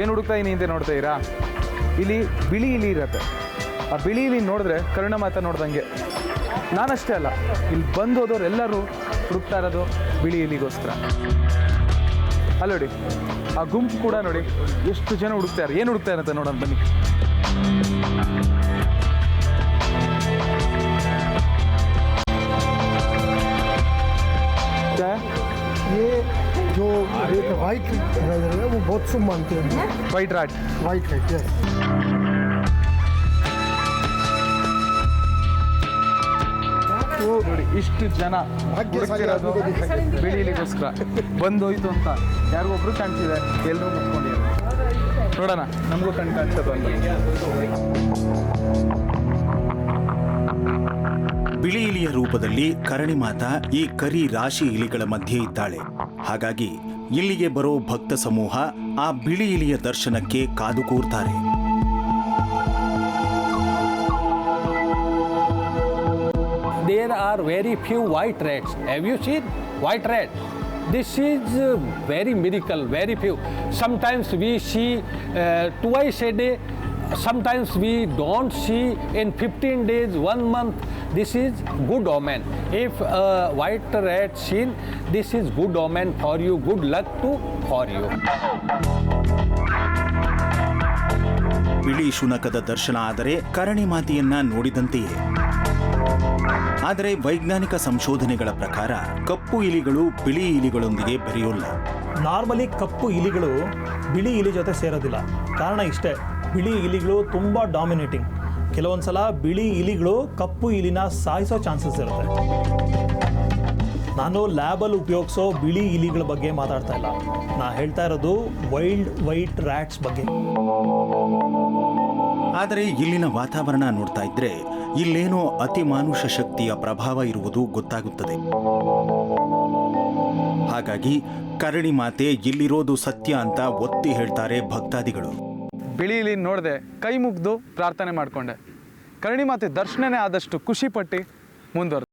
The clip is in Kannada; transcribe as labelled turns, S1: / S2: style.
S1: ಏನು ಹುಡುಕ್ತಾ ಇದೀನಿ ಅಂತ ನೋಡ್ತಾ ಇರಾ? ಇಲ್ಲಿ ಬಿಳಿ ಇಲಿ ಇರುತ್ತೆ. ಆ ಬಿಳಿ ಇಲಿ ನೋಡಿದ್ರೆ ಕರುಣ ಮಾತಾ ನೋಡ್ದಂಗೆ. ನಾನಷ್ಟೇ ಅಲ್ಲ, ಇಲ್ಲಿ ಬಂದು ಹೋದವ್ರು ಎಲ್ಲರೂ ಹುಡುಕ್ತಾ ಇರೋದು ಬಿಳಿ ಇಲಿಗೋಸ್ಕರ. ಅಲ್ಲ ನೋಡಿ, ಆ ಗುಂಪು ಕೂಡ ನೋಡಿ ಎಷ್ಟು ಜನ ಹುಡುಕ್ತಾರೆ. ಏನು ಹುಡುಕ್ತಾ ಇರುತ್ತೆ ನೋಡೋಣ ಬನ್ನಿ.
S2: ये जो एक वाइट है वो बहुत शुभ मानते हैं।
S1: White rat.
S2: वाइट है यस।
S1: ನೋಡಿ ಇಷ್ಟು ಜನ ಹುಡುಕ್ತಿರೋದು ಬಿಳಿ ಇಲಿಗೋಸ್ಕರ. ಬಂದೋಯ್ತು ಅಂತ ಯಾರಿಗೊಬ್ರು ಕಾಣಿಸಿದೆ, ಎಲ್ಲರೂ ಮುಚ್ಕೊಂಡಿದ್ದಾರೆ. ನೋಡೋಣ, ನಮಗೂ ಕಣ್ ಕಾಣಿಸೋದು ಅಂತ.
S3: ಬಿಳಿ ಇಲಿಯ ರೂಪದಲ್ಲಿ ಕರಣಿ ಮಾತಾ ಈ ಕರಿ ರಾಶಿ ಇಲಿಗಳ ಮಧ್ಯೆ ಇದ್ದಾಳೆ. ಹಾಗಾಗಿ ಇಲ್ಲಿಗೆ ಬರೋ ಭಕ್ತ ಸಮೂಹ ಆ ಬಿಳಿ ಇಲಿಯ ದರ್ಶನಕ್ಕೆ ಕಾದು ಕೂರ್ತಾರೆ.
S4: There are very few white rats. Have you seen white rat? This is very miracle, very few. Sometimes we see twice a day. Sometimes we don't see in 15 days, 1 month. This is good omen. If white rat seen, this is good omen for you. Good luck for you.
S3: ಬಿಳಿ ಶುನಕದ ದರ್ಶನ ಆದರೆ ಕರಣಿ ಮಾತೆಯನ್ನ ನೋಡಿದಂತೆಯೇ. ಆದರೆ ವೈಜ್ಞಾನಿಕ ಸಂಶೋಧನೆಗಳ ಪ್ರಕಾರ ಕಪ್ಪು ಇಲಿಗಳು ಬಿಳಿ ಇಲಿಗಳೊಂದಿಗೆ ಬೆರೆಯೋಲ್ಲ.
S5: ನಾರ್ಮಲಿ ಕಪ್ಪು ಇಲಿಗಳು ಬಿಳಿ ಇಲಿ ಜೊತೆ ಸೇರೋದಿಲ್ಲ. ಕಾರಣ ಇಷ್ಟೇ, ಬಿಳಿ ಇಲಿಗಳು ತುಂಬ ಡಾಮಿನೇಟಿಂಗ್. ಕೆಲವೊಂದು ಸಲ ಬಿಳಿ ಇಲಿಗಳು ಕಪ್ಪು ಇಲಿನ ಸಾಯಿಸೋ ಚಾನ್ಸಸ್ ಇರುತ್ತೆ. ನಾನು ಲ್ಯಾಬಲ್ಲಿ ಉಪಯೋಗಿಸೋ ಬಿಳಿ ಇಲಿಗಳ ಬಗ್ಗೆ ಮಾತಾಡ್ತಾ ಇಲ್ಲ, ನಾ ಹೇಳ್ತಾ ಇರೋದು ವೈಲ್ಡ್ ವೈಟ್ ರ್ಯಾಟ್ಸ್ ಬಗ್ಗೆ.
S3: ಆದರೆ ಇಲ್ಲಿನ ವಾತಾವರಣ ನೋಡ್ತಾ ಇದ್ರೆ ಇಲ್ಲೇನೋ ಅತಿಮಾನುಷ ಶಕ್ತಿಯ ಪ್ರಭಾವ ಇರುವುದು ಗೊತ್ತಾಗುತ್ತದೆ. ಹಾಗಾಗಿ ಕರಣಿ ಮಾತೆ ಇಲ್ಲಿರೋದು ಸತ್ಯ ಅಂತ ಒತ್ತಿ ಹೇಳ್ತಾರೆ ಭಕ್ತಾದಿಗಳು.
S1: ಬಿಳಿ ಇಲಿ ನೋಡಿದೆ, ಕೈ ಮುಗ್ದು ಪ್ರಾರ್ಥನೆ ಮಾಡಿಕೊಂಡೆ. ಕರಣಿ ಮಾತೆ ದರ್ಶನನೇ ಆದಷ್ಟು ಖುಷಿ ಪಟ್ಟು ಮುಂದುವರೆದೆ.